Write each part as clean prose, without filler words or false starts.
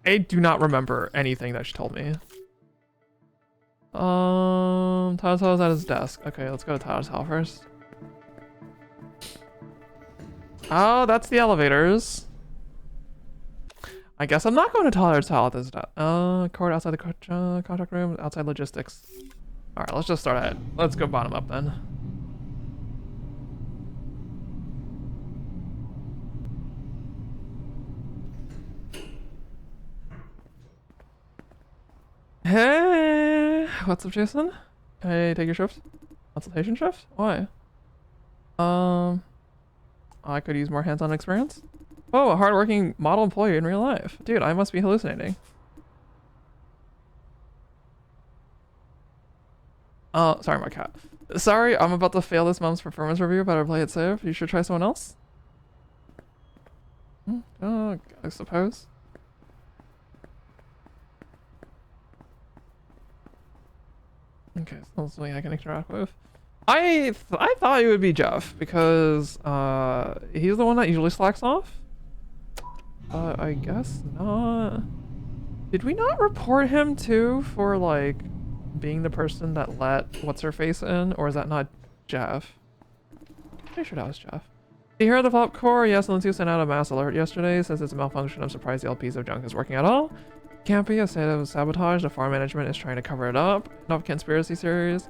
I do not remember anything that she told me. Tyler's at his desk. Okay, let's go to Tyler's house first. Oh, that's the elevators. I guess I'm not going to Tyler's house at this court outside the contract room, outside logistics. Alright, let's just start ahead. Let's go bottom up then. Hey, what's up, Jason? Can I take your shift? Consultation shift? Why? I could use more hands-on experience. Oh, a hardworking model employee in real life. Dude, I must be hallucinating. Oh, sorry, my cat. Sorry, I'm about to fail this mom's performance review. Better play it safe. You should try someone else. I suppose. Okay, so something I can interact with. I thought it would be Jeff because he's the one that usually slacks off. I guess not. Did we not report him too for like being the person that let what's her face in, or is that not Jeff? Pretty sure that was Jeff. Did you hear the flop core? Yes, Lindsay sent out a mass alert yesterday. Says it's a malfunction. I'm surprised the LPs of junk is working at all. Can't be a state of sabotage. The farm management is trying to cover it up. Enough conspiracy theories.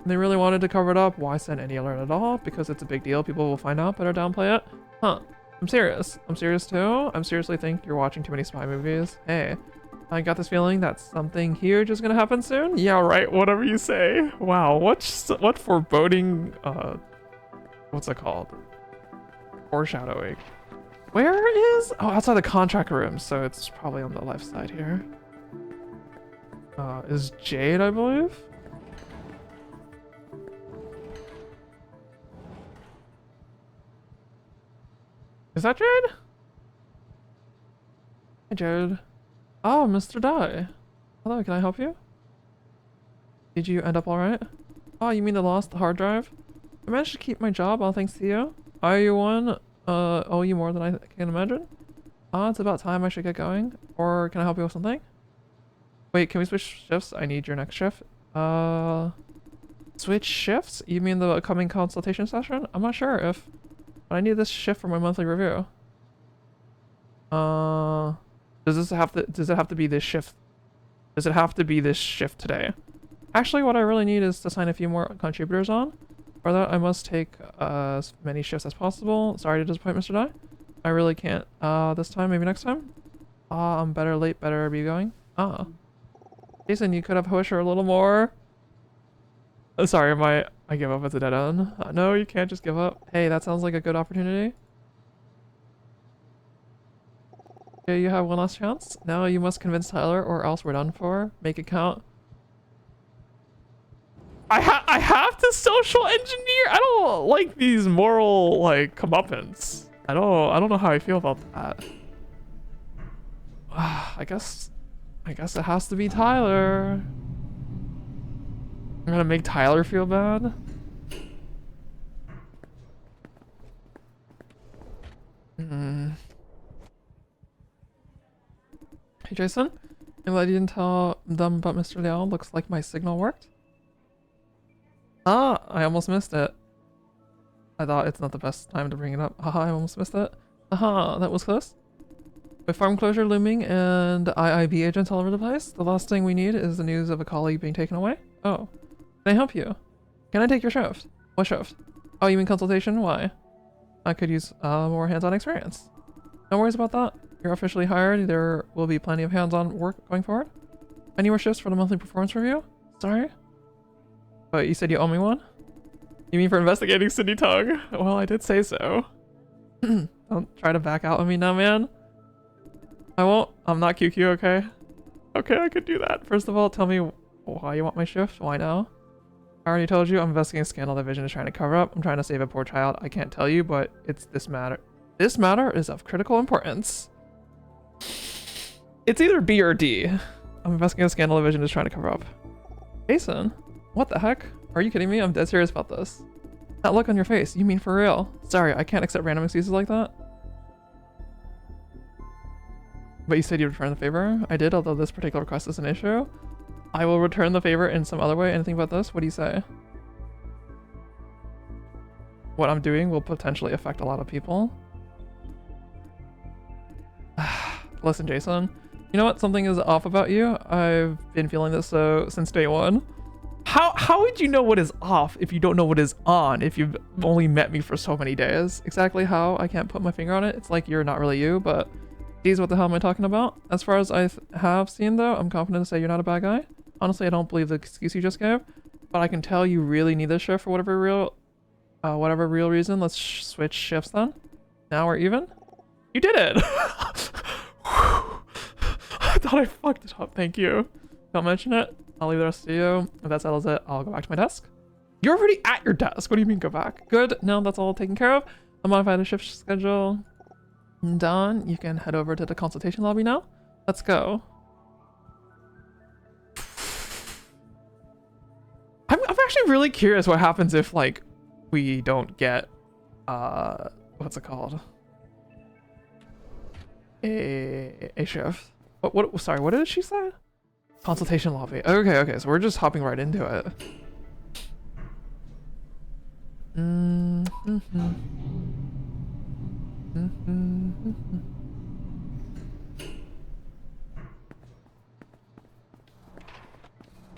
They really wanted to cover it up. Why send any alert at all? Because it's a big deal. People will find out. Better downplay it. Huh. I'm serious. I'm serious too. I'm seriously think you're watching too many spy movies. Hey, I got this feeling that something huge is gonna happen soon. Yeah, right. Whatever you say. Wow. What foreboding? What's it called? Foreshadowing. Where is? Oh, outside the contract room. So it's probably on the left side here. Is Jade, I believe. Is that Jade? Hi, Jade. Oh, Mr. Dai. Hello, can I help you? Did you end up alright? Oh, you mean the lost hard drive? I managed to keep my job, all thanks to you. Are you one? Owe you more than I can imagine? It's about time I should get going. Or can I help you with something? Wait, can we switch shifts? I need your next shift. Switch shifts? You mean the upcoming consultation session? I'm not sure if... But I need this shift for my monthly review. Does it have to be this shift? Does it have to be this shift today? Actually, what I really need is to sign a few more contributors on. For that, I must take as many shifts as possible. Sorry to disappoint, Mr. Dai. I really can't this time, maybe next time. I'm better late, better be going. Jason, you could have pushed her a little more. Sorry, I give up at the dead end. No, you can't just give up. Hey, that sounds like a good opportunity. Okay, you have one last chance. Now you must convince Tyler or else we're done for. Make it count. I have to social engineer. I don't like these moral like comeuppance. I don't know how I feel about that. I guess it has to be Tyler. I'm gonna make Tyler feel bad. Hey Jason, I'm glad you didn't tell them about Mr. Liao. Looks like my signal worked. I almost missed it. I thought it's not the best time to bring it up. Haha, I almost missed it. Haha, that was close. With farm closure looming and IIB agents all over the place, the last thing we need is the news of a colleague being taken away. Oh, can I help you? Can I take your shift? What shift? Oh, you mean consultation? Why? I could use more hands-on experience. No worries about that. You're officially hired. There will be plenty of hands-on work going forward. Any more shifts for the monthly performance review? Sorry? But you said you owe me one? You mean for investigating Cindy Tongue? Well, I did say so. Don't try to back out on me now, man. I won't. I'm not QQ, okay? Okay, I could do that. First of all, tell me why you want my shift. Why now? I already told you I'm investigating a scandal the Vision is trying to cover up. I'm trying to save a poor child. I can't tell you, but it's this matter. This matter is of critical importance. It's either B or D. I'm investigating a scandal the Vision is trying to cover up. Jason? What the heck? Are you kidding me? I'm dead serious about this. That look on your face, you mean for real? Sorry, I can't accept random excuses like that. But you said you'd return the favor. I did, although this particular request is an issue. I will return the favor in some other way. Anything about this? What do you say? What I'm doing will potentially affect a lot of people. Listen, Jason. You know what? Something is off about you. I've been feeling this since day one. How would you know what is off if you don't know what is on, if you've only met me for so many days? Exactly how? I can't put my finger on it. It's like you're not really you, but geez, what the hell am I talking about? As far as I have seen, though, I'm confident to say you're not a bad guy. Honestly, I don't believe the excuse you just gave, but I can tell you really need this shift for whatever real reason. Let's switch shifts then. Now we're even. You did it! I thought I fucked it up. Thank you. Don't mention it. I'll leave the rest to you. If that settles it, I'll go back to my desk. You're already at your desk. What do you mean go back? Good. No, that's all taken care of. I modified the shift schedule. Done. You can head over to the consultation lobby now. Let's go. I'm actually really curious what happens if, like, we don't get, what's it called? A shift. Sorry, what did she say? Consultation lobby. Okay, so we're just hopping right into it.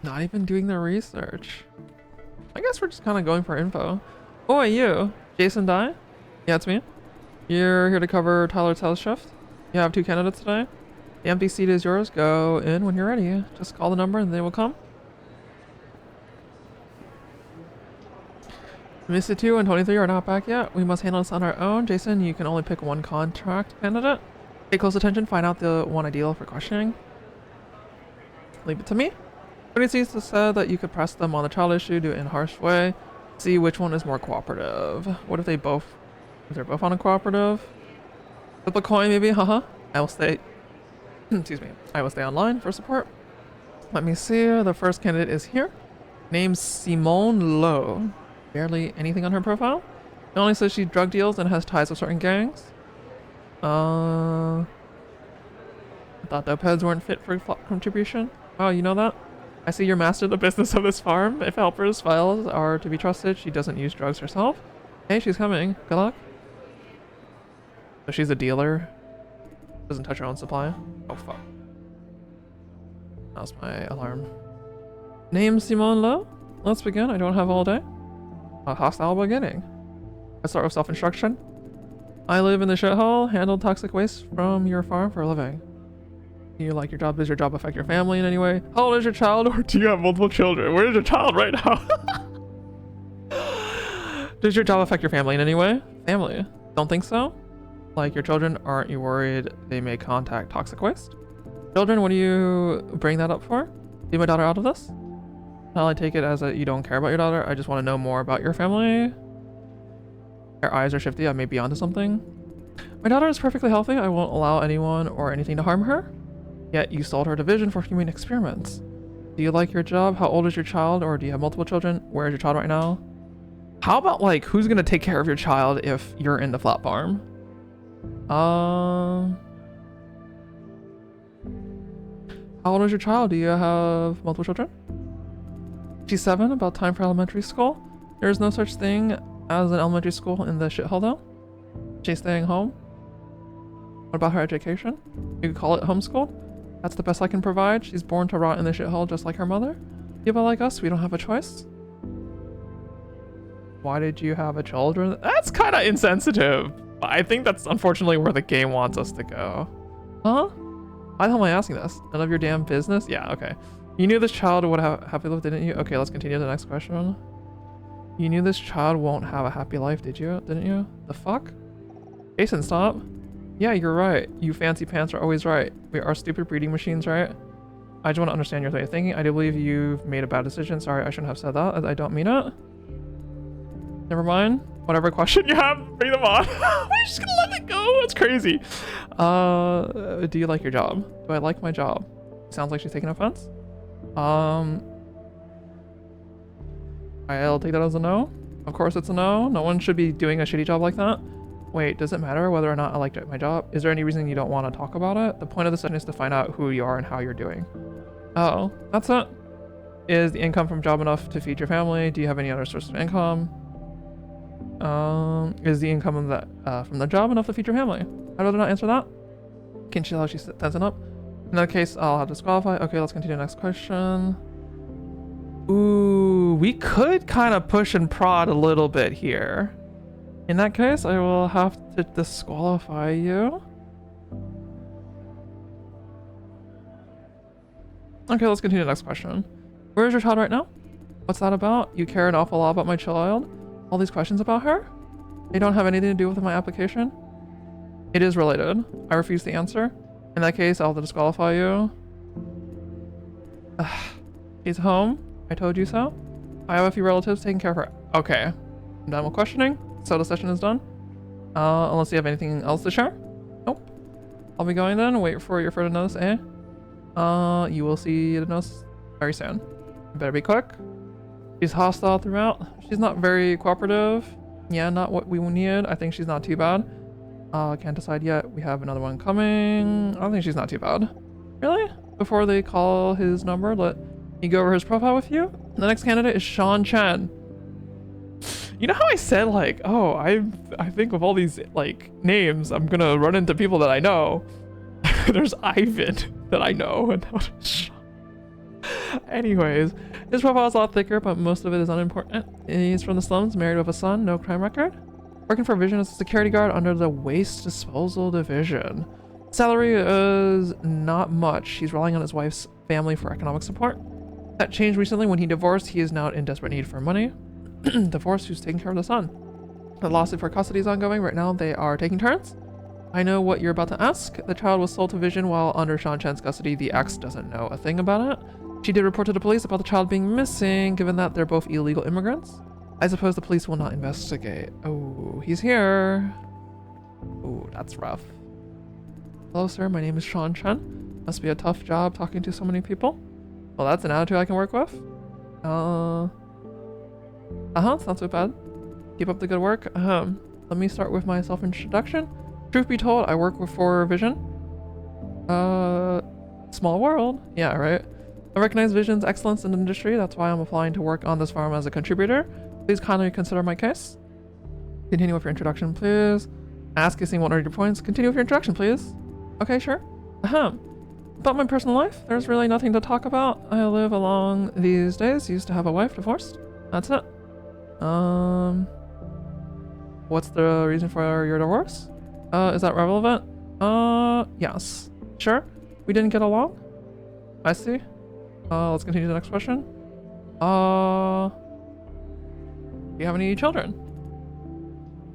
Not even doing the research. I guess we're just kind of going for info. Oh, you, Jason Dye? Yeah, it's me. You're here to cover Tyler's house shift. You have 2 candidates today. The empty seat is yours. Go in when you're ready. Just call the number and they will come. Mr. 2 and 23 are not back yet. We must handle this on our own. Jason, you can only pick one contract candidate. Pay close attention. Find out the one ideal for questioning. Leave it to me. 26 said that you could press them on the child issue, do it in a harsh way. See which one is more cooperative. What if they're both on a cooperative? Flip a coin maybe, haha. I will stay, excuse me. I will stay online for support. Let me see, the first candidate is here. Named Simone Lowe. Barely anything on her profile. It only says she drug deals and has ties with certain gangs. I thought the peds weren't fit for contribution. Oh, you know that? I see you're mastered the business of this farm. If helpers' files are to be trusted, she doesn't use drugs herself. Hey, she's coming. Good luck. So she's a dealer. Doesn't touch her own supply. Oh, fuck. That was my alarm. Name Simone Lowe? Let's begin. I don't have all day. A hostile beginning. Let's start with self-instruction. I live in the shithole. Handle toxic waste from your farm for a living. Do you like your job? Does your job affect your family in any way? How old is your child, or do you have multiple children? Where is your child right now? Does your job affect your family in any way? Family. Don't think so? Like your children, aren't you worried they may contact toxic waste? Children, what do you bring that up for? Leave my daughter out of this? Well, I take it as that you don't care about your daughter. I just want to know more about your family. Your eyes are shifty. I may be onto something. My daughter is perfectly healthy. I won't allow anyone or anything to harm her. Yet you sold her division for human experiments. Do you like your job? How old is your child? Or do you have multiple children? Where is your child right now? How about, like, who's gonna take care of your child if you're in the flat farm? How old is your child? Do you have multiple children? She's 7, about time for elementary school. There is no such thing as an elementary school in the shithole though. She's staying home. What about her education? You could call it homeschooled. That's the best I can provide. She's born to rot in the shithole just like her mother. People like us, we don't have a choice. Why did you have a children? That's kind of insensitive. But I think that's unfortunately where the game wants us to go. Huh? Why the hell am I asking this? None of your damn business? Yeah, okay. You knew this child would have a happy life, didn't you? Okay, let's continue to the next question. You knew this child won't have a happy life, did you? Didn't you? The fuck? Jason, stop. Yeah, you're right. You fancy pants are always right. We are stupid breeding machines, right? I just want to understand your way of thinking. I do believe you've made a bad decision. Sorry, I shouldn't have said that. I don't mean it. Never mind. Whatever question you have, bring them on. We're just gonna let it go. That's crazy. Do you like your job? Do I like my job? Sounds like she's taking offense. I'll take that as a no. Of course it's a no. No one should be doing a shitty job like that. Wait, does it matter whether or not I liked my job? Is there any reason you don't want to talk about it? The point of the session is to find out who you are and how you're doing. Oh, that's it? Is the income from job enough to feed your family? Do you have any other source of income? Is the income from the job enough to feed your family? I'd rather not answer that. Can she tell she's tensing up? In that case, I'll have to disqualify. Okay, let's continue next question. Ooh, we could kind of push and prod a little bit here. In that case, I will have to disqualify you. Okay, let's continue next question. Where is your child right now? What's that about? You care an awful lot about my child? All these questions about her? They don't have anything to do with my application? It is related. I refuse to answer. In that case, I'll have to disqualify you. She's home. I told you so. I have a few relatives taking care of her. Okay. I'm done with questioning. So the session is done. Unless you have anything else to share? Nope. I'll be going then. Wait for your further notice, eh? You will see the notice very soon. You better be quick. She's hostile throughout. She's not very cooperative. Yeah, not what we need. I think she's not too bad. Can't decide yet. We have another one coming. I don't think she's not too bad. Really? Before they call his number, let me go over his profile with you. The next candidate is Sean Chen. You know how I said like, oh, I think with all these like names, I'm gonna run into people that I know. There's Ivan that I know, and anyways, his profile is a lot thicker, but most of it is unimportant. He's from the slums, married with a son, no crime record. Working for Vision as a security guard under the Waste Disposal Division. Salary is not much. He's relying on his wife's family for economic support. That changed recently when he divorced. He is now in desperate need for money. Divorced, who's taking care of the son? The lawsuit for custody is ongoing. Right now, they are taking turns. I know what you're about to ask. The child was sold to Vision while under Sean Chen's custody. The ex doesn't know a thing about it. She did report to the police about the child being missing, given that they're both illegal immigrants. I suppose the police will not investigate. Oh, he's here. Oh, that's rough. Hello, sir. My name is Sean Chen. Must be a tough job talking to so many people. Well, that's an attitude I can work with. It's not so bad. Keep up the good work. Let me start with my self-introduction. Truth be told, I work for Vision. Small world. Yeah, right. I recognize Vision's excellence in the industry. That's why I'm applying to work on this farm as a contributor. Please kindly consider my case. Continue with your introduction, please. Ask if you want to read your points. Continue with your introduction, please. Okay, sure. About my personal life, there's really nothing to talk about. I live along these days. Used to have a wife, divorced. That's it. What's the reason for your divorce? Is that relevant? Yes. Sure. We didn't get along? I see. Let's continue to the next question. Do you have any children?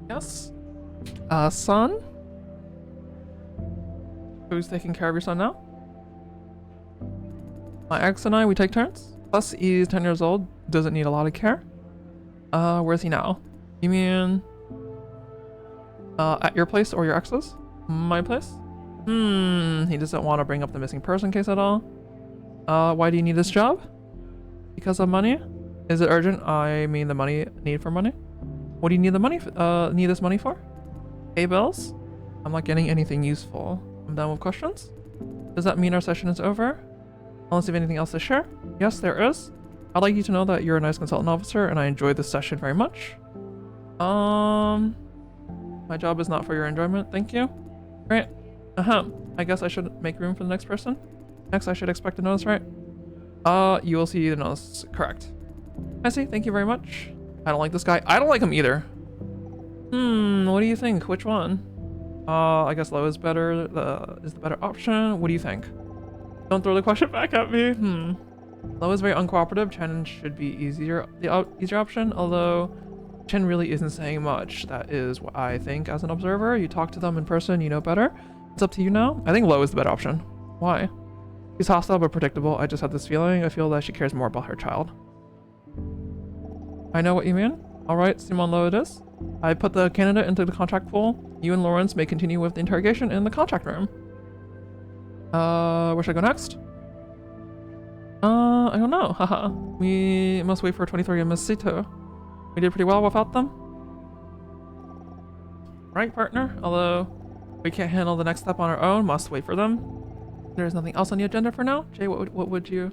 Yes. Son? Who's taking care of your son now? My ex and I, we take turns. Plus, he's 10 years old, doesn't need a lot of care. Where's he now? You mean... at your place or your ex's? My place? He doesn't want to bring up the missing person case at all. Why do you need this job? Because of money? Is it urgent? I mean the money, need for money? What do you need the money for, need this money for? Pay bills? I'm not getting anything useful. I'm done with questions. Does that mean our session is over? Unless you have anything else to share? Yes, there is. I'd like you to know that you're a nice consultant officer and I enjoyed this session very much. My job is not for your enjoyment, thank you. Great. I guess I should make room for the next person. Next, I should expect a notice, right? You will see the notice, correct. I see, thank you very much. I don't like this guy. I don't like him either. What do you think? Which one? I guess low is better, is the better option. What do you think? Don't throw the question back at me. Low is very uncooperative. Chen should be the easier option, although Chen really isn't saying much. That is what I think as an observer. You talk to them in person, you know better. It's up to you now. I think low is the better option. Why? She's hostile but predictable. I just have this feeling. I feel that she cares more about her child. I know what you mean. Alright, Simon Low it is. I put the candidate into the contract pool. You and Lawrence may continue with the interrogation in the contract room. Where should I go next? I don't know. Haha. We must wait for 23 and Miss Sito. We did pretty well without them. Right, partner? Although we can't handle the next step on our own, must wait for them. There's nothing else on the agenda for now. Jay, what would you?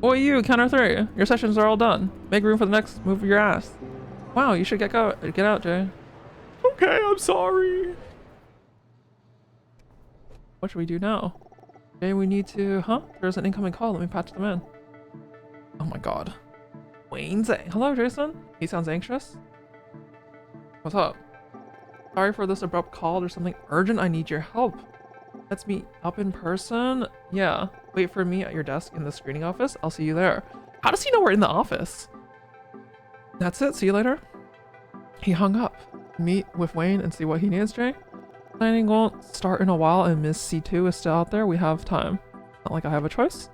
Oh, you, counter 3. Your sessions are all done. Make room for the next move of your ass. Wow, you should get out, Jay. Okay, I'm sorry. What should we do now? Jay, we need to, There's an incoming call. Let me patch them in. Oh my god. Wayne's hello, Jason. He sounds anxious. What's up? Sorry for this abrupt call. There's something urgent. I need your help. Let's meet up in person. Yeah. Wait for me at your desk in the screening office. I'll see you there. How does he know we're in the office? That's it. See you later. He hung up. Meet with Wayne and see what he needs, Jay. Planning won't start in a while and Miss C2 is still out there. We have time. Not like I have a choice.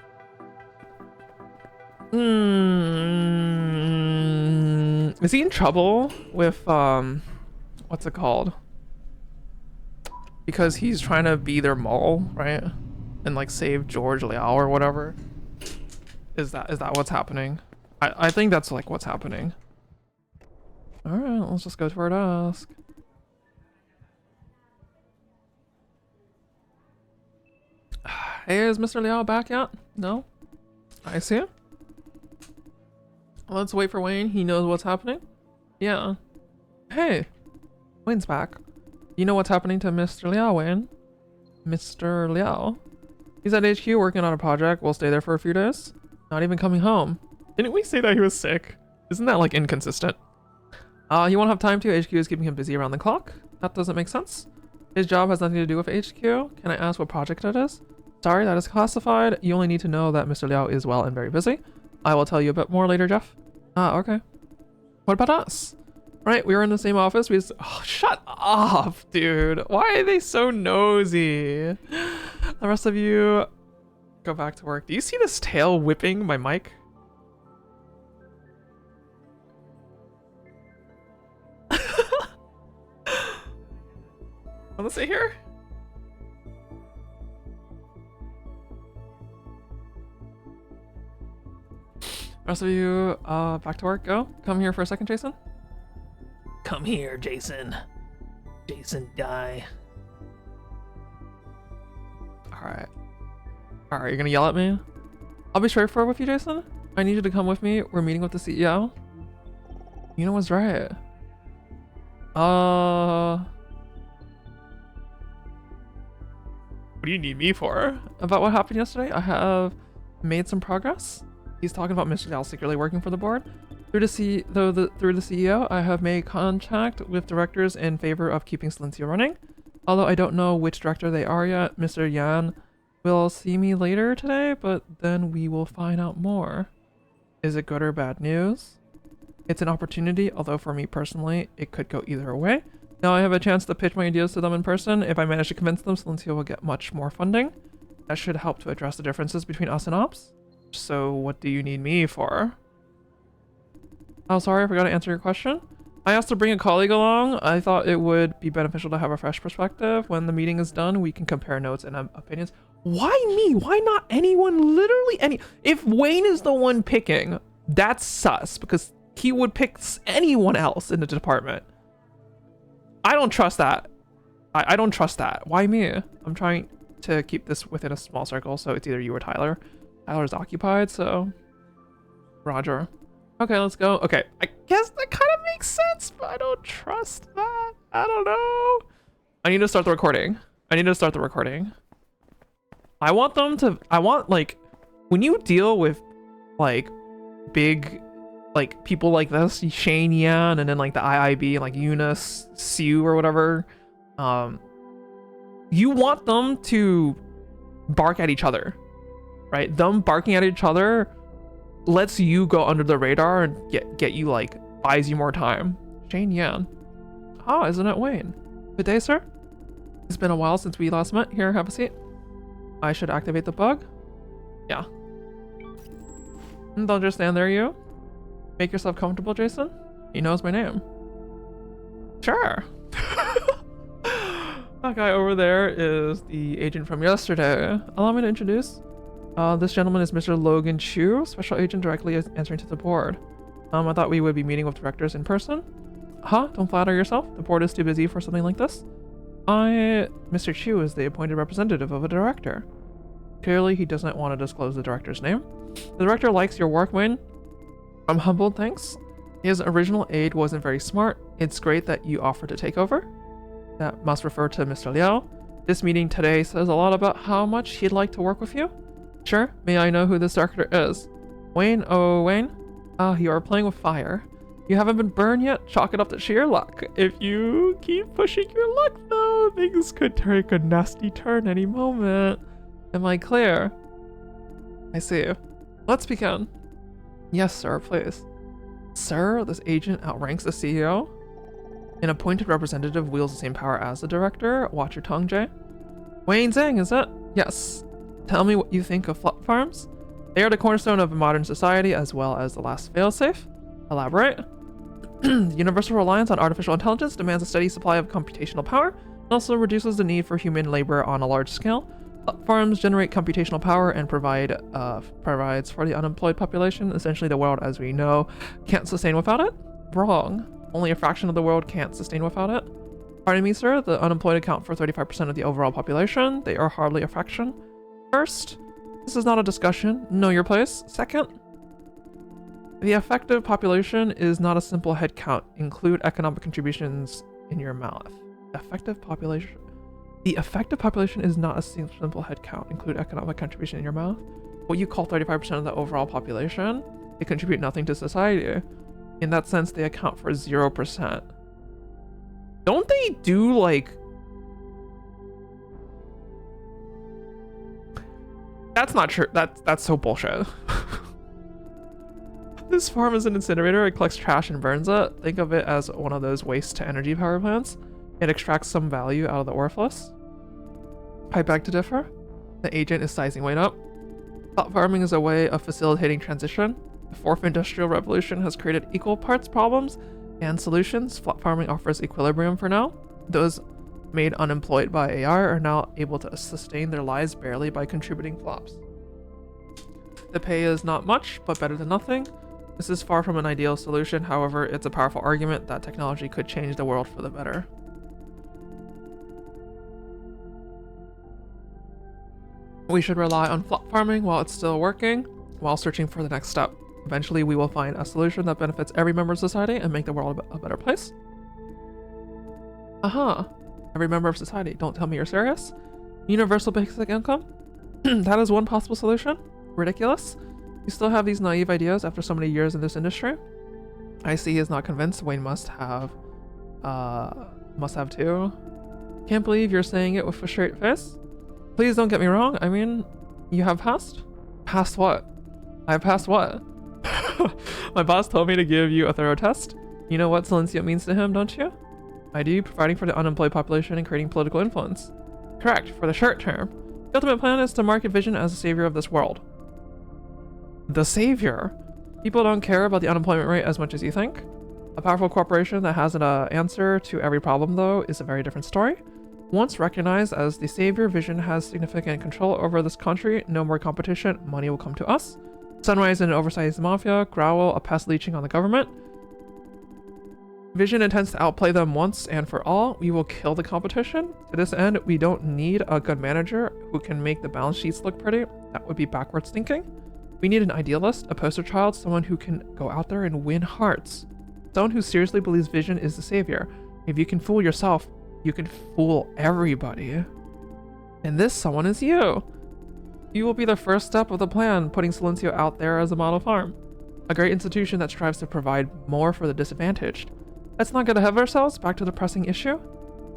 Is he in trouble with, what's it called? Because he's trying to be their mole, right? And like save George Liao or whatever. Is that what's happening? I think that's like what's happening. Alright, let's just go to our desk. Hey, is Mr. Liao back yet? No? I see him. Let's wait for Wayne. He knows what's happening. Yeah. Hey, Wayne's back. You know what's happening to Mr. Liao, Wayne? Mr. Liao? He's at HQ working on a project. We'll stay there for a few days. Not even coming home. Didn't we say that he was sick? Isn't that like inconsistent? He won't have time to. HQ is keeping him busy around the clock. That doesn't make sense. His job has nothing to do with HQ. Can I ask what project it is? Sorry, that is classified. You only need to know that Mr. Liao is well and very busy. I will tell you a bit more later, Jeff. Okay. What about us? Right, we were in the same office. We just, oh, shut up, dude. Why are they so nosy? The rest of you go back to work. Do you see this tail whipping my mic? Wanna sit here? Rest of you, back to work. Go. Come here for a second, Jason. Come here, Jason. Jason, die. Alright. Alright, you're gonna yell at me? I'll be straightforward with you, Jason. I need you to come with me. We're meeting with the CEO. You know what's right. What do you need me for? About what happened yesterday? I have made some progress. He's talking about Mr. Liao secretly working for the board. Through the CEO, I have made contact with directors in favor of keeping Silencio running. Although I don't know which director they are yet, Mr. Yan will see me later today, but then we will find out more. Is it good or bad news? It's an opportunity, although for me personally, it could go either way. Now I have a chance to pitch my ideas to them in person. If I manage to convince them, Silencio will get much more funding. That should help to address the differences between us and ops. So what do you need me for? Oh, sorry, I forgot to answer your question. I asked to bring a colleague along. I thought it would be beneficial to have a fresh perspective. When the meeting is done, we can compare notes and opinions. Why me? Why not anyone? Literally any. If Wayne is the one picking, that's sus, because he would pick anyone else in the department. I don't trust that. I don't trust that. Why me? I'm trying to keep this within a small circle, so it's either you or Tyler. Tyler's occupied, so Roger. Okay, let's go. Okay, I guess that kind of makes sense, but I don't trust that. I don't know. I need to start the recording. I want them to, like, when you deal with, like, big, like, people like this, Shane Yan, and then, like, the IIB, and, like, Eunice, Sue, or whatever, you want them to bark at each other, right? Them barking at each other lets you go under the radar and get you, like, buys you more time. Shane Yan. Ah, isn't it Wayne? Good day, sir. It's been a while since we last met. Here, have a seat. I should activate the bug. Yeah. Don't just stand there, you. Make yourself comfortable, Jason. He knows my name. Sure. That guy over there is the agent from yesterday. Allow me to introduce. This gentleman is Mr. Logan Chu, special agent directly answering to the board. I thought we would be meeting with directors in person. Huh? Don't flatter yourself. The board is too busy for something like this. Mr. Chu is the appointed representative of a director. Clearly, he doesn't want to disclose the director's name. The director likes your work, Wayne. I'm humbled, thanks. His original aide wasn't very smart. It's great that you offered to take over. That must refer to Mr. Liao. This meeting today says a lot about how much he'd like to work with you. Sure, may I know who this director is? Wayne, oh Wayne? You are playing with fire. You haven't been burned yet, chalk it up to sheer luck. If you keep pushing your luck though, things could take a nasty turn any moment. Am I clear? I see. Let's begin. Yes, sir, please. Sir, this agent outranks the CEO. An appointed representative wields the same power as the director. Watch your tongue, Jay. Wayne Zhang, is it? Yes. Tell me what you think of flop farms. They are the cornerstone of modern society as well as the last failsafe. Elaborate. Universal reliance on artificial intelligence demands a steady supply of computational power and also reduces the need for human labor on a large scale. Farms generate computational power and provides for the unemployed population. Essentially, the world as we know can't sustain without it. Wrong. Only a fraction of the world can't sustain without it. Pardon me, sir. The unemployed account for 35% of the overall population. They are hardly a fraction. First, this is not a discussion. Know your place. Second, the effective population is not a simple head count. Include economic contributions in your mouth. The effective population is not a simple head count. Include economic contribution in your mouth. What you call 35% of the overall population, they contribute nothing to society. In that sense, they account for 0%. Don't they do like... That's not true. That's so bullshit. This farm is an incinerator. It collects trash and burns it. Think of it as one of those waste-to-energy power plants. It extracts some value out of the orifice. I beg to differ. The agent is sizing Wayne up. Plot farming is a way of facilitating transition. The fourth industrial revolution has created equal parts problems and solutions. Plot farming offers equilibrium for now. Those made unemployed by AI are now able to sustain their lives barely by contributing flops. The pay is not much, but better than nothing. This is far from an ideal solution, however, it's a powerful argument that technology could change the world for the better. We should rely on flop farming while it's still working, while searching for the next step. Eventually, we will find a solution that benefits every member of society and make the world a better place. Aha! Every member of society. Don't tell me you're serious. Universal basic income? That is one possible solution? Ridiculous. You still have these naive ideas after so many years in this industry? I see he is not convinced. Wayne must have too. Can't believe you're saying it with a straight face. Please don't get me wrong. I mean, you have passed? Passed what? I've passed what? My boss told me to give you a thorough test. You know what Silencio means to him, don't you? I do, providing for the unemployed population and creating political influence. Correct, for the short term. The ultimate plan is to market Vision as the savior of this world. The savior? People don't care about the unemployment rate as much as you think. A powerful corporation that has an answer to every problem, though, is a very different story. Once recognized as the savior, Vision has significant control over this country. No more competition, money will come to us. Sunrise and an oversized mafia, Growl, a pest leeching on the government. Vision intends to outplay them once and for all. We will kill the competition. To this end, we don't need a good manager who can make the balance sheets look pretty. That would be backwards thinking. We need an idealist, a poster child, someone who can go out there and win hearts. Someone who seriously believes Vision is the savior. If you can fool yourself, you can fool everybody. And this someone is you. You will be the first step of the plan, putting Silencio out there as a model farm. A great institution that strives to provide more for the disadvantaged. Let's not get ahead of ourselves. Back to the pressing issue.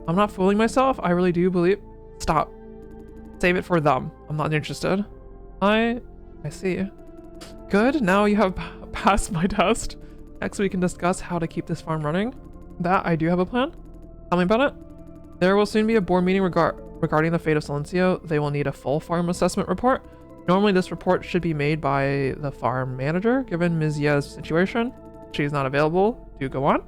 I'm not fooling myself. I really do believe... Stop. Save it for them. I'm not interested. I see. Good. Now you have passed my test. Next we can discuss how to keep this farm running. That I do have a plan. Tell me about it. There will soon be a board meeting regarding the fate of Silencio. They will need a full farm assessment report. Normally this report should be made by the farm manager. Given Ms. Ye's situation, she is not available. Do go on.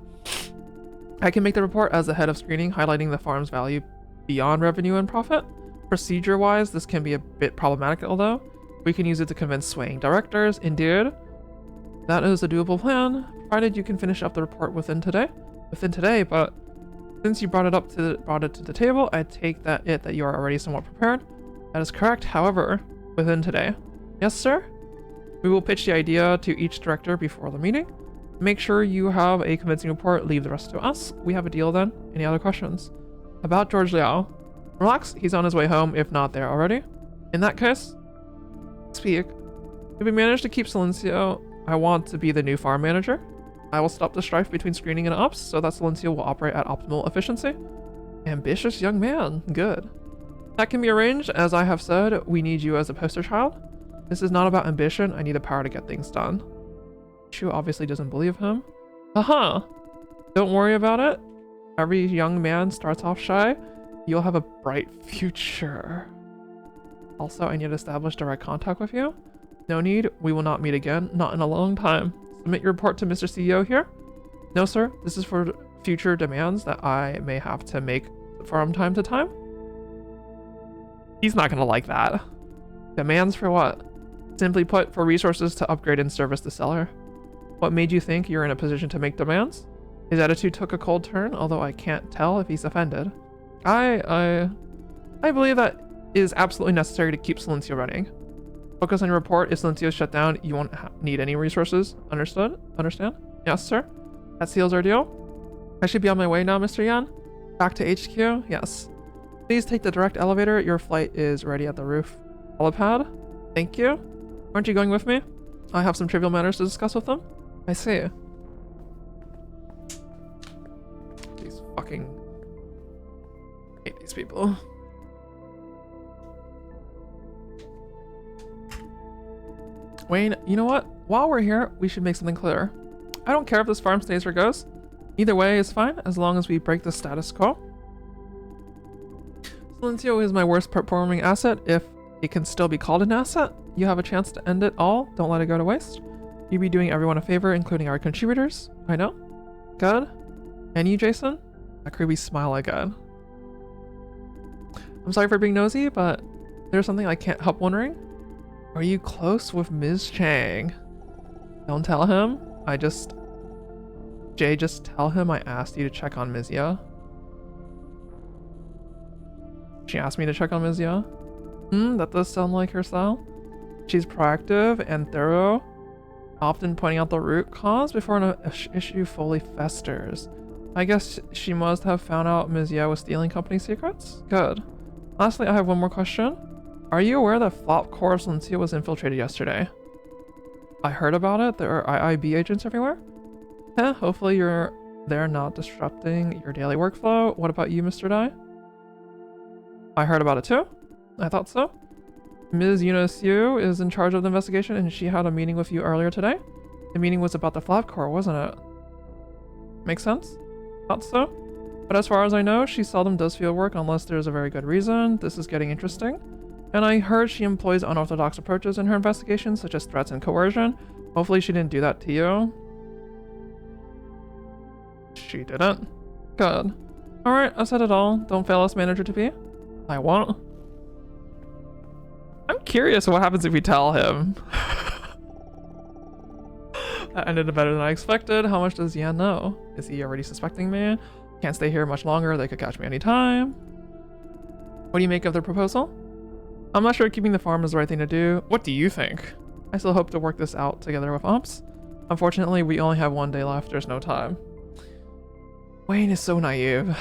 I can make the report as the head of screening, highlighting the farm's value beyond revenue and profit. Procedure-wise, this can be a bit problematic, although we can use it to convince swaying directors. Indeed, that is a doable plan, provided you can finish up the report within today. within today, but since you brought it to the table, I take that you are already somewhat prepared. That is correct. However, within today. Yes, sir? We will pitch the idea to each director before the meeting. Make sure you have a convincing report. Leave the rest to us. We have a deal then. Any other questions? About George Liao. Relax. He's on his way home, if not there already. In that case, speak. If we manage to keep Silencio, I want to be the new farm manager. I will stop the strife between screening and ops so that Silencio will operate at optimal efficiency. Ambitious young man. Good. That can be arranged. As I have said, we need you as a poster child. This is not about ambition. I need the power to get things done. Shu obviously doesn't believe him. Haha. Don't worry about it. Every young man starts off shy. You'll have a bright future. Also, I need to establish direct contact with you. No need. We will not meet again. Not in a long time. Submit your report to Mr. CEO here. No, sir. This is for future demands that I may have to make from time to time. He's not gonna like that. Demands for what? Simply put, for resources to upgrade and service the seller. What made you think you're in a position to make demands? His attitude took a cold turn, although I can't tell if he's offended. I believe that is absolutely necessary to keep Silencio running. Focus on your report. If Silencio is shut down, you won't need any resources. Understood? Understand? Yes, sir. That seals our deal. I should be on my way now, Mr. Yan. Back to HQ? Yes. Please take the direct elevator. Your flight is ready at the roof. Helipad? Thank you. Aren't you going with me? I have some trivial matters to discuss with them. I see. These fucking... I hate these people. Wayne, you know what? While we're here, we should make something clear. I don't care if this farm stays or goes. Either way is fine, as long as we break the status quo. Silencio is my worst performing asset. If it can still be called an asset, you have a chance to end it all. Don't let it go to waste. You'd be doing everyone a favor, including our contributors. I know. Good. And you, Jason? That creepy smile again. I'm sorry for being nosy, but there's something I can't help wondering. Are you close with Ms. Chang? Don't tell him. Jay, just tell him I asked you to check on Ms. Ye. She asked me to check on Ms. Ye. That does sound like her style. She's proactive and thorough, often pointing out the root cause before an issue fully festers. I guess she must have found out Ms. Ye was stealing company secrets? Good. Lastly, I have one more question. Are you aware that Flop Corps of Silencio was infiltrated yesterday? I heard about it. There are IIB agents everywhere. Hopefully they're not disrupting your daily workflow. What about you, Mr. Dai? I heard about it too. I thought so. Ms. Eunice Yu is in charge of the investigation, and she had a meeting with you earlier today. The meeting was about the Flap Corps, wasn't it? Makes sense? Thought so. But as far as I know, she seldom does field work unless there's a very good reason. This is getting interesting. And I heard she employs unorthodox approaches in her investigations, such as threats and coercion. Hopefully she didn't do that to you. She didn't. Good. Alright, I said it all. Don't fail us, manager to be. I won't. I'm curious what happens if we tell him. That ended better than I expected. How much does Yan know? Is he already suspecting me? Can't stay here much longer. They could catch me anytime. What do you make of the proposal? I'm not sure keeping the farm is the right thing to do. What do you think? I still hope to work this out together with Ops. Unfortunately, we only have one day left. There's no time. Wayne is so naive.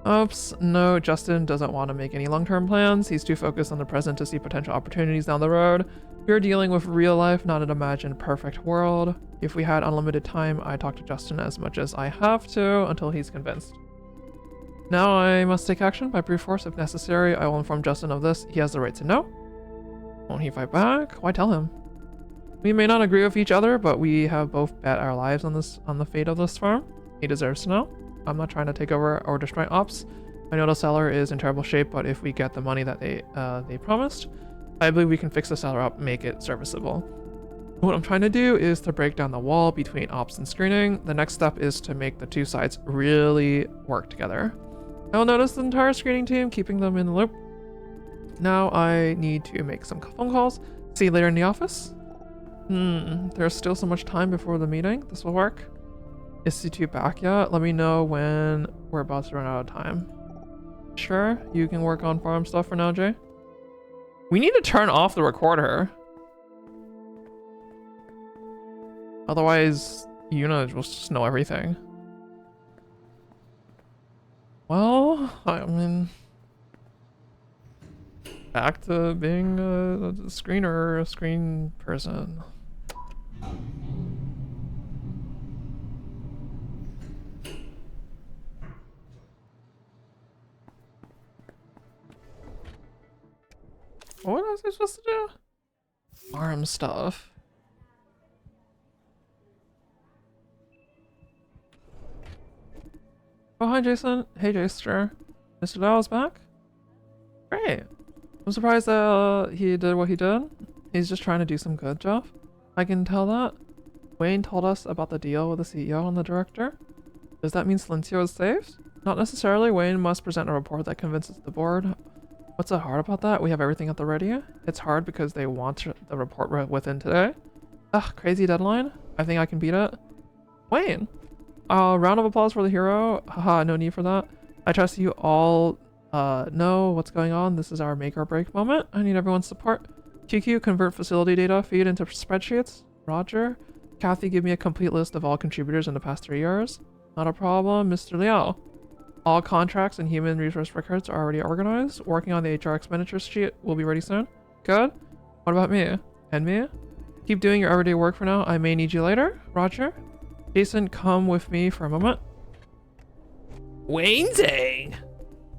Oops, no, Justin doesn't want to make any long-term plans. He's too focused on the present to see potential opportunities down the road. We're dealing with real life, not an imagined perfect world. If we had unlimited time, I'd talk to Justin as much as I have to until he's convinced. Now I must take action by brute force if necessary. I will inform Justin of this. He has the right to know. Won't he fight back? Why tell him? We may not agree with each other, but we have both bet our lives on the fate of this farm. He deserves to know. I'm not trying to take over or destroy Ops. I know the seller is in terrible shape, but if we get the money that they promised, I believe we can fix the seller up, make it serviceable. What I'm trying to do is to break down the wall between Ops and screening. The next step is to make the two sides really work together. I will notice the entire screening team, keeping them in the loop. Now I need to make some phone calls. See you later in the office. There's still so much time before the meeting. This will work. Is C2 back yet? Let me know when we're about to run out of time. Sure, you can work on farm stuff for now, Jay. We need to turn off the recorder. Otherwise, Yuna will just know everything. Well, I mean... back to being a screener, a screen person. What was I supposed to do? Farm stuff. Oh, hi, Jason. Hey, Jaster. Mr. Dow's back? Great. I'm surprised that he did what he did. He's just trying to do some good, Jeff. I can tell that. Wayne told us about the deal with the CEO and the director. Does that mean Silencio is saved? Not necessarily. Wayne must present a report that convinces the board. What's so hard about that? We have everything at the ready. It's hard because they want the report within today. Ugh, crazy deadline. I think I can beat it. Wayne! Round of applause for the hero. Haha, no need for that. I trust you all know what's going on. This is our make or break moment. I need everyone's support. QQ, convert facility data, feed into spreadsheets. Roger. Kathy, give me a complete list of all contributors in the past 3 years. Not a problem. Mr. Liao. All contracts and human resource records are already organized. Working on the HR expenditures sheet will be ready soon. Good. What about me? And me? Keep doing your everyday work for now. I may need you later. Roger. Jason, come with me for a moment. Wayne-tang!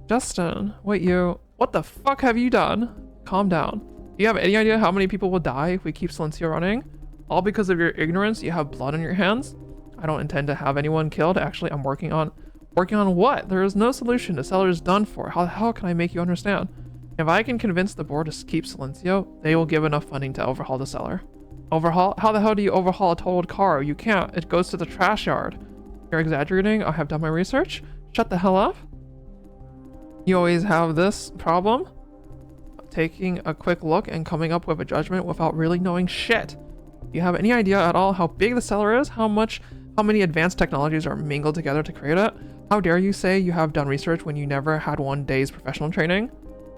Justin, wait, you. What the fuck have you done? Calm down. Do you have any idea how many people will die if we keep Silencio running? All because of your ignorance, you have blood on your hands? I don't intend to have anyone killed. Actually, I'm working on what? There is no solution. The cellar is done for. How the hell can I make you understand? If I can convince the board to keep Silencio, they will give enough funding to overhaul the cellar. Overhaul? How the hell do you overhaul a totaled car? You can't. It goes to the trash yard. You're exaggerating. I have done my research. Shut the hell up. You always have this problem? Taking a quick look and coming up with a judgment without really knowing shit. Do you have any idea at all how big the cellar is? How many advanced technologies are mingled together to create it? How dare you say you have done research when you never had 1 day's professional training?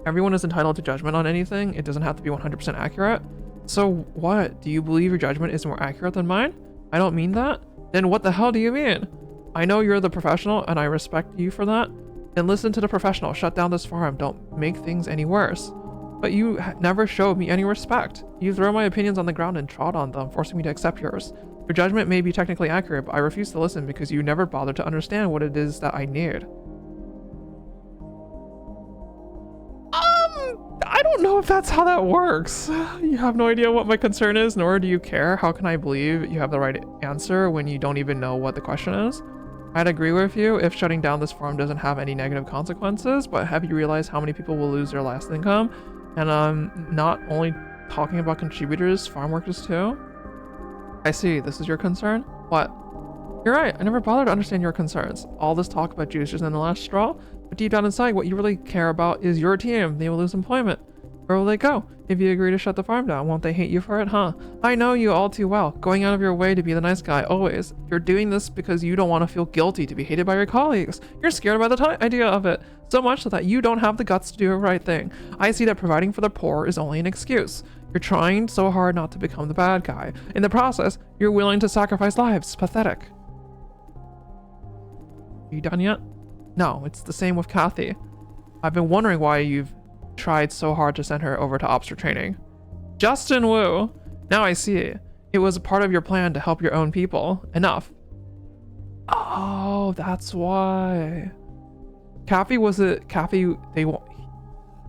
Everyone is entitled to judgment on anything. It doesn't have to be 100% accurate. So what? Do you believe your judgment is more accurate than mine? I don't mean that. Then what the hell do you mean? I know you're the professional and I respect you for that. Then listen to the professional. Shut down this farm. Don't make things any worse. But you never showed me any respect. You throw my opinions on the ground and trod on them, forcing me to accept yours. Your judgment may be technically accurate, but I refuse to listen because you never bothered to understand what it is that I need. I don't know if that's how that works. You have no idea what my concern is, nor do you care. How can I believe you have the right answer when you don't even know what the question is? I'd agree with you if shutting down this farm doesn't have any negative consequences, but have you realized how many people will lose their last income? And I'm not only talking about contributors, farm workers too. I see, this is your concern? What? You're right, I never bothered to understand your concerns. All this talk about juicers and the last straw, but deep down inside, what you really care about is your team. They will lose employment. Where will they go? If you agree to shut the farm down, won't they hate you for it, huh? I know you all too well, going out of your way to be the nice guy, always. You're doing this because you don't want to feel guilty to be hated by your colleagues. You're scared by the idea of it, so much so that you don't have the guts to do the right thing. I see that providing for the poor is only an excuse. You're trying so hard not to become the bad guy. In the process, you're willing to sacrifice lives. Pathetic. Are you done yet? No, it's the same with Kathy. I've been wondering why you've tried so hard to send her over to Obster training. Justin Wu! Now I see it. It was a part of your plan to help your own people. Enough. Oh, that's why.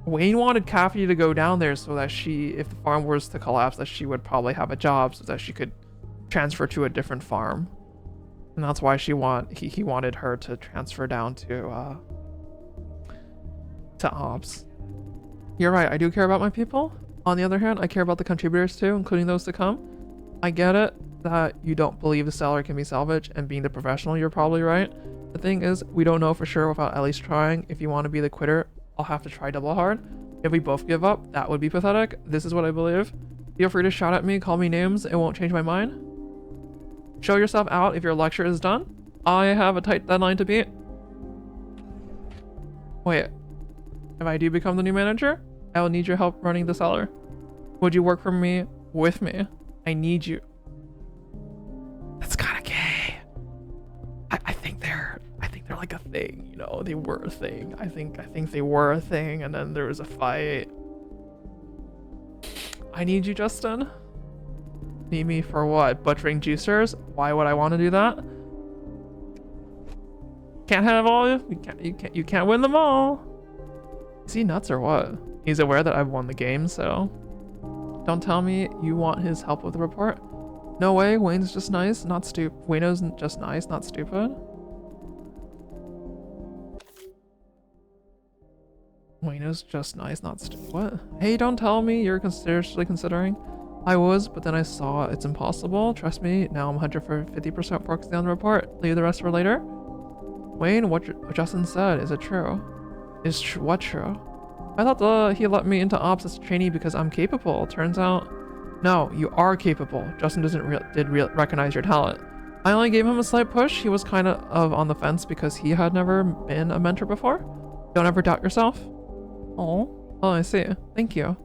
Wayne wanted Kathy to go down there so that if the farm was to collapse, that she would probably have a job so that she could transfer to a different farm. And that's why he wanted her to transfer down to Ops. You're right, I do care about my people. On the other hand, I care about the contributors too, including those to come. I get it that you don't believe the cellar can be salvaged, and being the professional, you're probably right. The thing is, we don't know for sure without at least trying. If you want to be the quitter, I'll have to try double hard. If we both give up, that would be pathetic. This is what I believe. Feel free to shout at me, call me names, it won't change my mind. Show yourself out if your lecture is done. I have a tight deadline to beat. Wait, if I do become the new manager, I will need your help running the cellar. Would you work for me with me? I need you. That's kind of gay. I think they're like a thing, you know. They were a thing. I think they were a thing, and then there was a fight. I need you, Justin. Need me for what? Butchering juicers? Why would I want to do that? Can't have all. You can't win them all. Is he nuts or what? He's aware that I've won the game, so don't tell me you want his help with the report. No way. Wayne's just nice, not stupid. Wayno's just nice, not stupid. Wayno's just nice, not stupid. What? Hey, don't tell me you're seriously considering. I was, but then I saw it's impossible. Trust me, now I'm 150% focusing on the report. Leave the rest for later. Wayne, what Justin said, is it true? Is what true? I thought he let me into ops as a trainee because I'm capable. Turns out, no, you are capable. Justin did recognize your talent. I only gave him a slight push. He was kind of on the fence because he had never been a mentor before. Don't ever doubt yourself. Oh, I see. Thank you.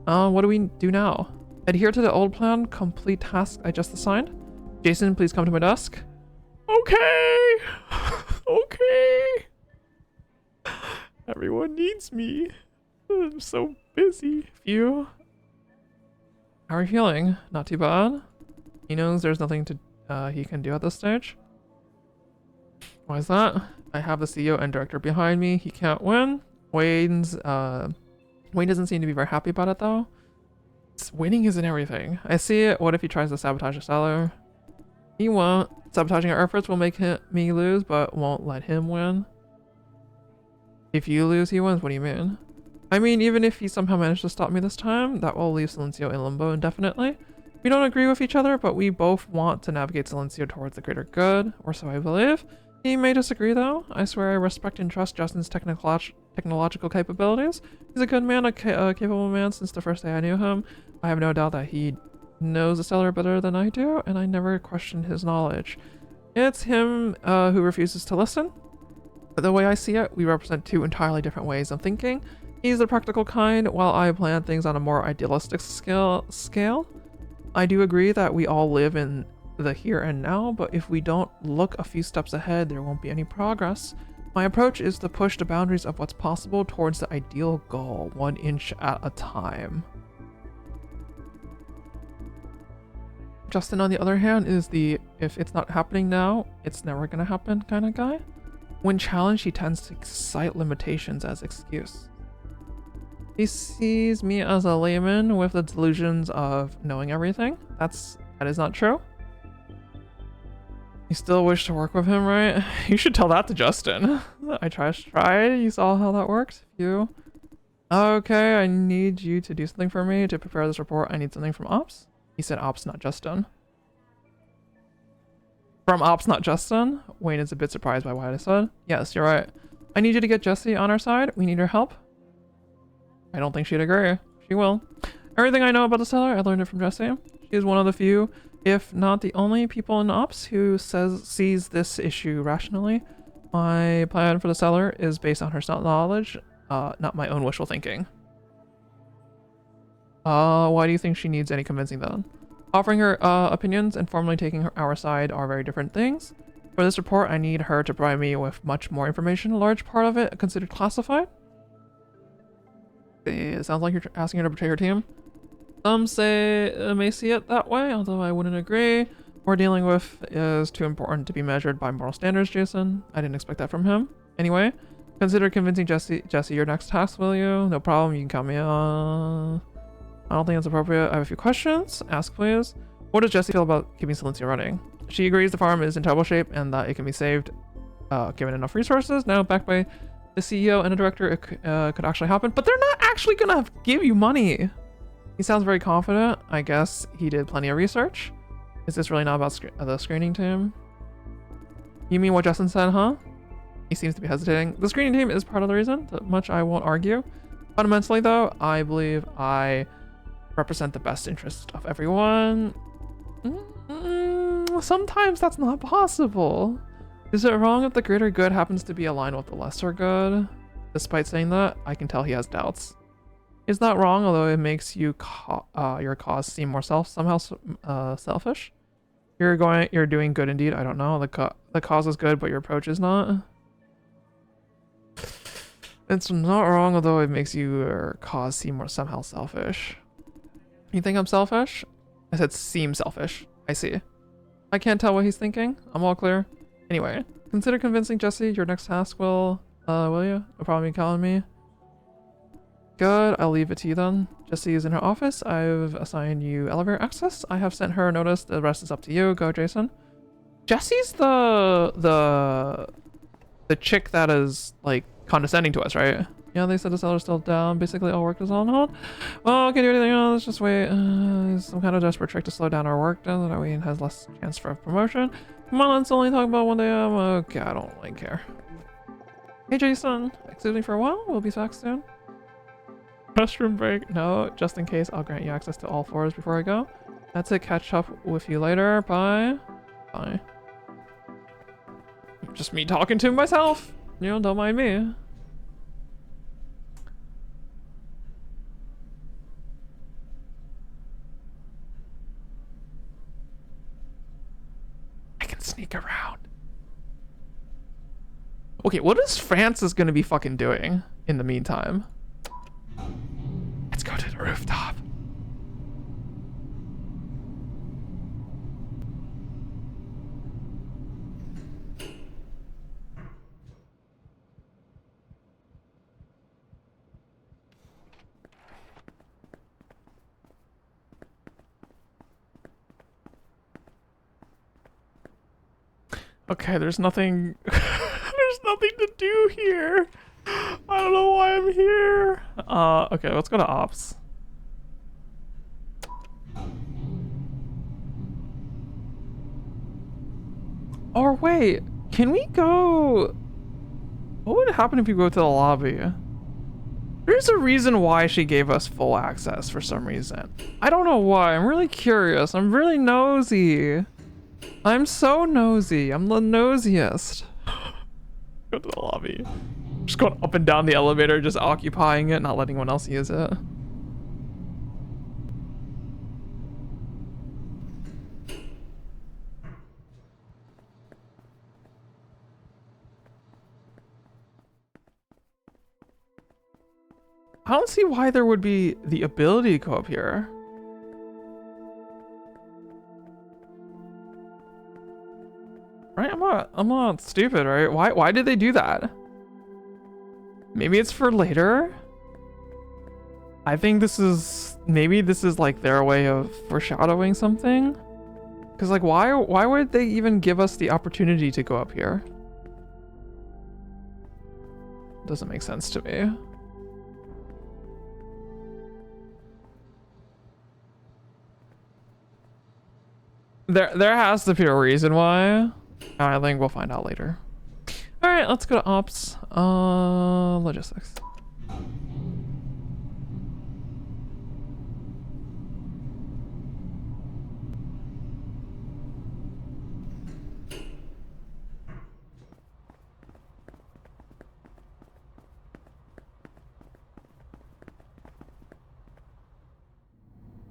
What do we do now? Adhere to the old plan. Complete task I just assigned. Jason, please come to my desk. Okay. Okay. Everyone needs me. I'm so busy. Phew. How are you feeling? Not too bad. He knows there's nothing he can do at this stage. Why is that? I have the CEO and director behind me. He can't win. Wayne doesn't seem to be very happy about it though. Winning isn't everything. I see it. What if he tries to sabotage the seller? He won't. Sabotaging our efforts will make me lose, but won't let him win. If you lose, he wins. What do you mean? I mean, even if he somehow managed to stop me this time, that will leave Silencio in limbo indefinitely. We don't agree with each other, but we both want to navigate Silencio towards the greater good, or so I believe. He may disagree though. I swear I respect and trust Justin's technological capabilities. He's a good man, a capable man since the first day I knew him. I have no doubt that he knows the seller better than I do, and I never questioned his knowledge. It's him who refuses to listen. But the way I see it, we represent two entirely different ways of thinking. He's the practical kind, while I plan things on a more idealistic scale. I do agree that we all live in the here and now, but if we don't look a few steps ahead, there won't be any progress. My approach is to push the boundaries of what's possible towards the ideal goal, 1 inch at a time. Justin, on the other hand, is the if it's not happening now, it's never gonna happen kind of guy. When challenged, he tends to cite limitations as excuse. He sees me as a layman with the delusions of knowing everything. That is not true. You still wish to work with him, right? You should tell that to Justin. I tried. You saw how that worked? You. Okay, I need you to do something for me to prepare this report. I need something from Ops. He said Ops, not Justin. From Ops, not Justin? Wayne is a bit surprised by what I said. Yes, you're right. I need you to get Jessie on our side. We need her help. I don't think she'd agree. She will. Everything I know about the seller, I learned it from Jessie. She is one of the few, if not the only people in Ops who sees this issue rationally. My plan for the seller is based on her knowledge, not my own wishful thinking. Why do you think she needs any convincing then? Offering her opinions and formally taking our side are very different things. For this report, I need her to provide me with much more information, a large part of it considered classified. It sounds like you're asking her to betray her team. Some may see it that way, although I wouldn't agree. What we're dealing with is too important to be measured by moral standards, Jason. I didn't expect that from him. Anyway, consider convincing Jessie your next task, will you? No problem, you can count me on. I don't think it's appropriate. I have a few questions. Ask, please. What does Jessie feel about keeping Silencio running? She agrees the farm is in terrible shape and that it can be saved given enough resources. Now, backed by the CEO and a director, it could actually happen. But they're not actually going to give you money. He sounds very confident. I guess he did plenty of research. Is this really not about the screening team? You mean what Justin said, huh? He seems to be hesitating. The screening team is part of the reason. That much I won't argue. Fundamentally, though, I believe I represent the best interest of everyone. Sometimes that's not possible. Is it wrong if the greater good happens to be aligned with the lesser good? Despite saying that, I can tell he has doubts. It's not wrong, although it makes you your cause seem more somehow selfish. You're doing good indeed. I don't know. The cause is good, but your approach is not. It's not wrong, although it makes your cause seem more somehow selfish. You think I'm selfish? I said seem selfish. I see. I can't tell what he's thinking. I'm all clear. Anyway, consider convincing Jesse. Your next task will you? No problem in calling me. Good, I'll leave it to you then. Jessie is in her office. I've assigned you elevator access. I have sent her a notice. The rest is up to you. Go, Jason. Jessie's the chick that is like condescending to us, right? Yeah, they said the seller's still down. Basically, all work is on hold. Well, can't do anything else. Just wait. Some kind of desperate trick to slow down our work. Then that way it has less chance for promotion. Come on, let's only talk about 1 day. Okay, I don't really care. Hey, Jason. Excuse me for a while. We'll be back soon. Restroom break? No, just in case, I'll grant you access to all floors before I go. That's it. Catch up with you later. Bye. Bye. Just me talking to myself. You know, don't mind me. I can sneak around. Okay, what is Francis gonna be fucking doing in the meantime? Let's go to the rooftop. Okay, there's nothing there's nothing to do here. I don't know why I'm here. Okay, let's go to ops. Or wait, can we go? What would happen if you go to the lobby? There's a reason why she gave us full access for some reason. I don't know why. I'm really curious. I'm really nosy. I'm so nosy. I'm the nosiest. Go to the lobby. Just going up and down the elevator, just occupying it, not letting anyone else use it. I don't see why there would be the ability to go up here. Right? I'm not stupid, right? Why did they do that? Maybe it's for later? I think maybe this is like their way of foreshadowing something. Cause like why would they even give us the opportunity to go up here? Doesn't make sense to me. There has to be a reason why. I think we'll find out later. All right, let's go to ops. Logistics.